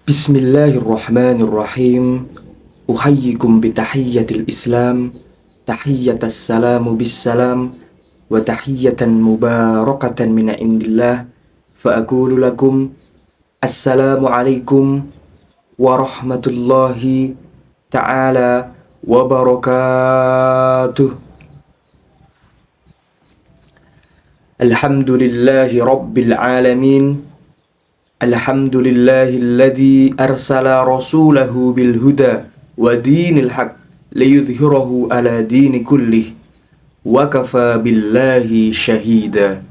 Bismillahirrahmanirrahim. Uhayyikum bitahiyyatil Islam, tahiyyatas salamu bissalam, wa tahiyyatan mubarakatan min indillah. Fa aqulu lakum assalamu alaikum warahmatullahi ta'ala wabarakatuh. Alhamdulillahi rabbil alamin. Alhamdulillahilladzi arsala rasulahu bil huda wa dinil haq liyudhhirahu ala dini kullih wa kafa billahi syahida.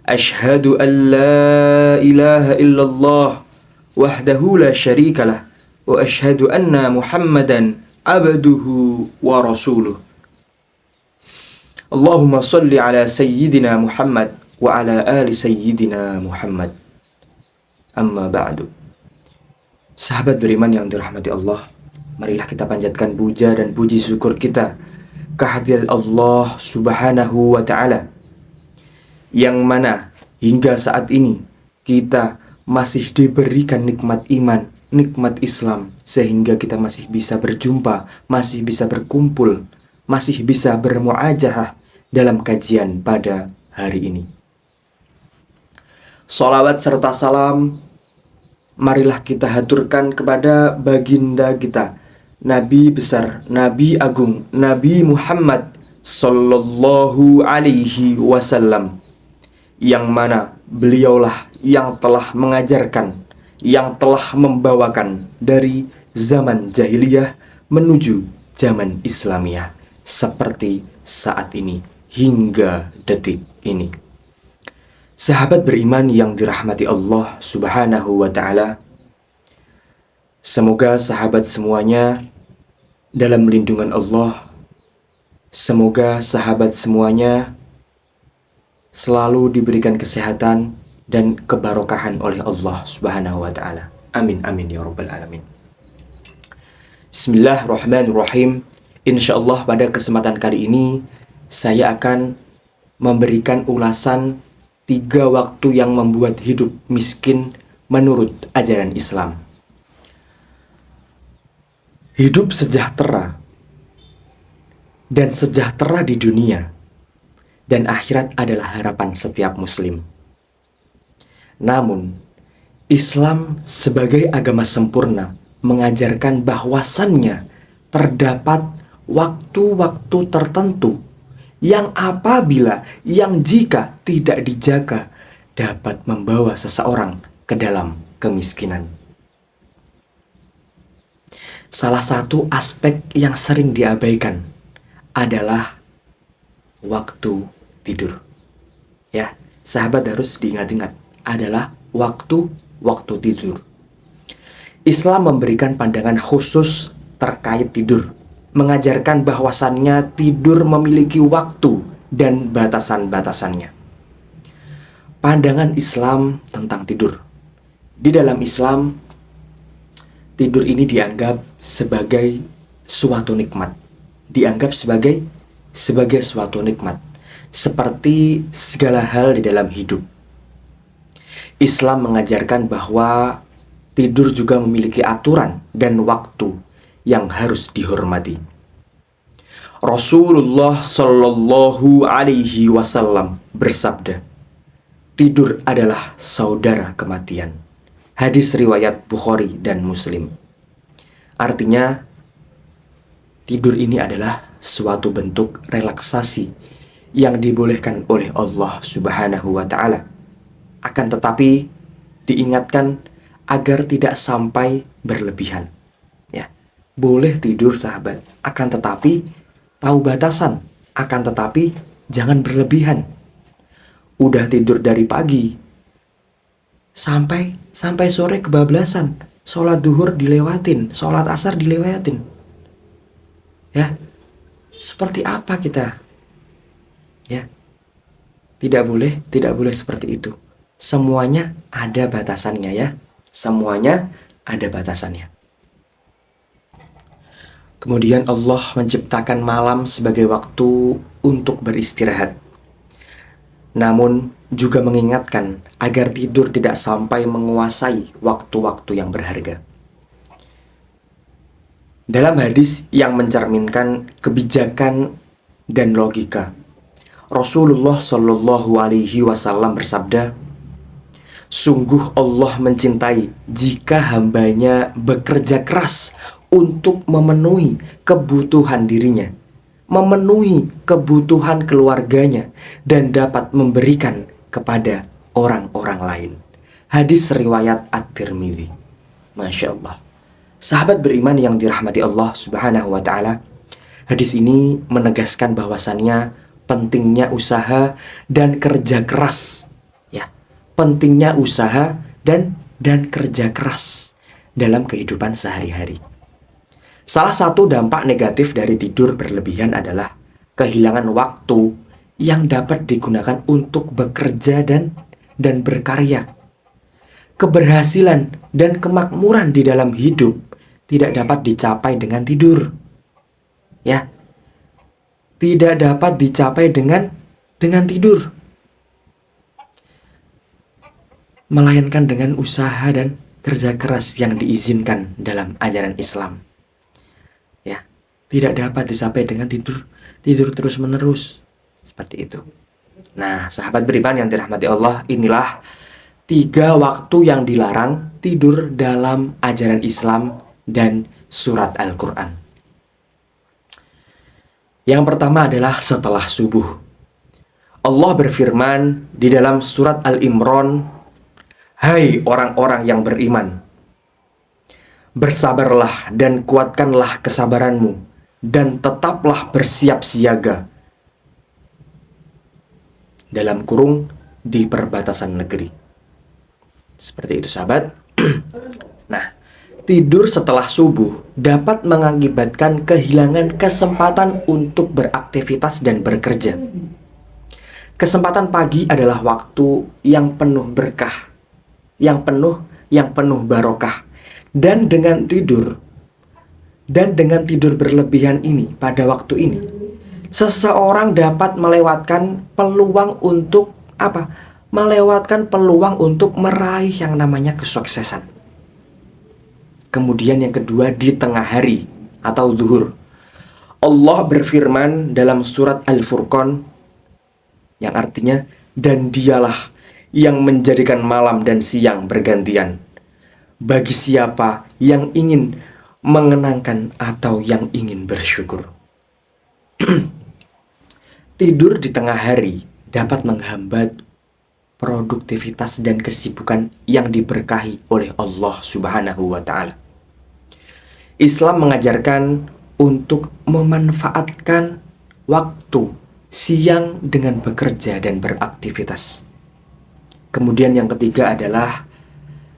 Ashhadu an la ilaha illallah wahdahu la syarikalah wa ashhadu anna Muhammadan abduhu wa rasuluh. Allahumma salli ala sayyidina Muhammad wa ala ali sayyidina Muhammad. Amma ba'du. Sahabat beriman yang dirahmati Allah, marilah kita panjatkan puja dan puji syukur kita kehadirat Allah Subhanahu wa ta'ala, yang mana hingga saat ini kita masih diberikan nikmat iman, nikmat Islam, sehingga kita masih bisa berjumpa, masih bisa berkumpul, masih bisa bermuajahah dalam kajian pada hari ini. Sholawat serta salam marilah kita haturkan kepada baginda kita, Nabi besar, Nabi agung, Nabi Muhammad Sallallahu Alaihi Wasallam, yang mana beliaulah yang telah mengajarkan, yang telah membawakan dari zaman jahiliyah menuju zaman Islamiyah seperti saat ini hingga detik ini. Sahabat beriman yang dirahmati Allah Subhanahu wa ta'ala, semoga sahabat semuanya dalam lindungan Allah. Semoga sahabat semuanya selalu diberikan kesehatan dan kebarokahan oleh Allah Subhanahu wa ta'ala. Amin amin ya rabbal alamin. Bismillahirrahmanirrahim. Insyaallah pada kesempatan kali ini saya akan memberikan ulasan 3 waktu yang membuat hidup miskin menurut ajaran Islam. Hidup sejahtera dan sejahtera di dunia dan akhirat adalah harapan setiap muslim. Namun, Islam sebagai agama sempurna mengajarkan bahwasannya terdapat waktu-waktu tertentu yang apabila, yang jika tidak dijaga dapat membawa seseorang ke dalam kemiskinan. Salah satu aspek yang sering diabaikan adalah waktu tidur. Ya, sahabat harus diingat-ingat, adalah waktu tidur. Islam memberikan pandangan khusus terkait tidur, mengajarkan bahwasannya tidur memiliki waktu dan batasan-batasannya. Pandangan Islam tentang tidur. Di dalam Islam, tidur ini dianggap sebagai suatu nikmat. Dianggap sebagai suatu nikmat. Seperti segala hal di dalam hidup. Islam mengajarkan bahwa tidur juga memiliki aturan dan waktu yang harus dihormati. Rasulullah Shallallahu Alaihi Wasallam bersabda, tidur adalah saudara kematian. Hadis riwayat Bukhari dan Muslim. Artinya, tidur ini adalah suatu bentuk relaksasi yang dibolehkan oleh Allah Subhanahu wa ta'ala. Akan tetapi, diingatkan agar tidak sampai berlebihan. Boleh tidur sahabat, akan tetapi tahu batasan, akan tetapi jangan berlebihan. Udah tidur dari pagi sampai sore kebablasan, sholat duhur dilewatin, sholat asar dilewatin. Ya, seperti apa kita? Ya, tidak boleh seperti itu. Semuanya ada batasannya ya, semuanya ada batasannya. Kemudian Allah menciptakan malam sebagai waktu untuk beristirahat. Namun juga mengingatkan agar tidur tidak sampai menguasai waktu-waktu yang berharga. Dalam hadis yang mencerminkan kebijakan dan logika, Rasulullah Shallallahu Alaihi Wasallam bersabda, "Sungguh Allah mencintai jika hambanya bekerja keras untuk memenuhi kebutuhan dirinya, memenuhi kebutuhan keluarganya, dan dapat memberikan kepada orang-orang lain." Hadis riwayat At-Tirmidzi. Masya Allah. Sahabat beriman yang dirahmati Allah Subhanahu wa Ta'ala, hadis ini menegaskan bahwasannya pentingnya usaha dan kerja keras, ya, pentingnya usaha dan kerja keras dalam kehidupan sehari-hari. Salah satu dampak negatif dari tidur berlebihan adalah kehilangan waktu yang dapat digunakan untuk bekerja dan berkarya. Keberhasilan dan kemakmuran di dalam hidup tidak dapat dicapai dengan tidur. Ya. Tidak dapat dicapai dengan tidur. Melainkan dengan usaha dan kerja keras yang diizinkan dalam ajaran Islam. Ya, tidak dapat dicapai dengan tidur terus-menerus. Seperti itu. Nah, sahabat beriman yang dirahmati Allah, inilah 3 waktu yang dilarang tidur dalam ajaran Islam dan surat Al-Quran. Yang pertama adalah setelah subuh. Allah berfirman di dalam surat Al-Imran, "Hai orang-orang yang beriman, bersabarlah dan kuatkanlah kesabaranmu, dan tetaplah bersiap siaga." Dalam kurung, di perbatasan negeri. Seperti itu, sahabat. Nah, tidur setelah subuh dapat mengakibatkan kehilangan kesempatan untuk beraktivitas dan bekerja. Kesempatan pagi adalah waktu yang penuh berkah, yang penuh barokah. Dan dengan tidur berlebihan ini, pada waktu ini, seseorang dapat melewatkan peluang untuk apa? Melewatkan peluang untuk meraih yang namanya kesuksesan. Kemudian yang kedua, di tengah hari atau zuhur. Allah berfirman dalam surat Al-Furqan yang artinya, "Dan dialah yang menjadikan malam dan siang bergantian bagi siapa yang ingin mengenangkan atau yang ingin bersyukur." Tidur di tengah hari dapat menghambat produktivitas dan kesibukan yang diberkahi oleh Allah Subhanahu wa Ta'ala. Islam mengajarkan untuk memanfaatkan waktu siang dengan bekerja dan beraktivitas. Kemudian yang ketiga adalah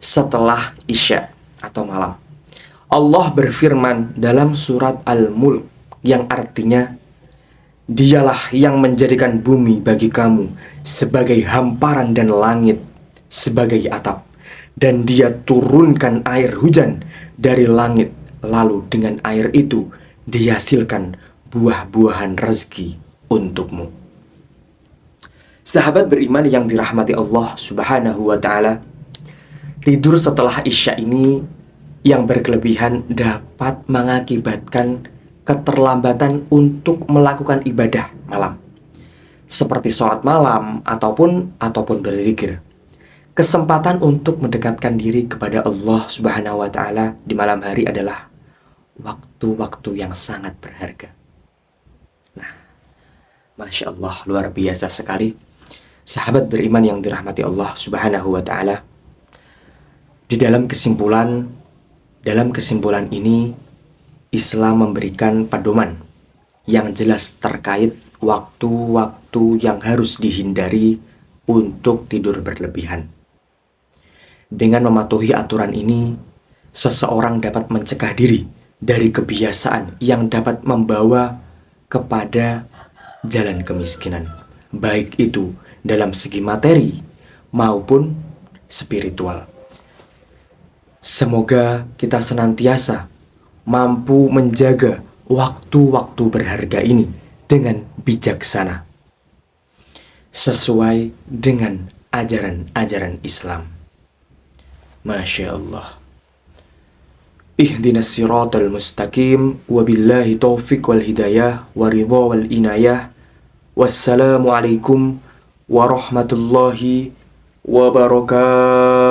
setelah Isya atau malam. Allah berfirman dalam surat Al-Mulk yang artinya, "Dialah yang menjadikan bumi bagi kamu sebagai hamparan dan langit sebagai atap. Dan dia turunkan air hujan dari langit, lalu dengan air itu dihasilkan buah-buahan rezeki untukmu." Sahabat beriman yang dirahmati Allah Subhanahu wa Ta'ala, tidur setelah Isya ini yang berkelebihan dapat mengakibatkan keterlambatan untuk melakukan ibadah malam, seperti sholat malam ataupun berzikir. Kesempatan untuk mendekatkan diri kepada Allah Subhanahu wa Ta'ala di malam hari adalah waktu-waktu yang sangat berharga. Nah, Masya Allah, luar biasa sekali. Sahabat beriman yang dirahmati Allah Subhanahu wa Ta'ala, di dalam kesimpulan ini, Islam memberikan pedoman yang jelas terkait waktu-waktu yang harus dihindari untuk tidur berlebihan. Dengan mematuhi aturan ini, seseorang dapat mencegah diri dari kebiasaan yang dapat membawa kepada jalan kemiskinan, baik itu dalam segi materi maupun spiritual. Semoga kita senantiasa mampu menjaga waktu-waktu berharga ini dengan bijaksana. sesuai dengan ajaran-ajaran Islam. Masya Allah. Ihdinas siratal mustaqim, wabillahi taufiq wal hidayah, waridha wal inayah. Wassalamualaikum warahmatullahi wabarakatuh.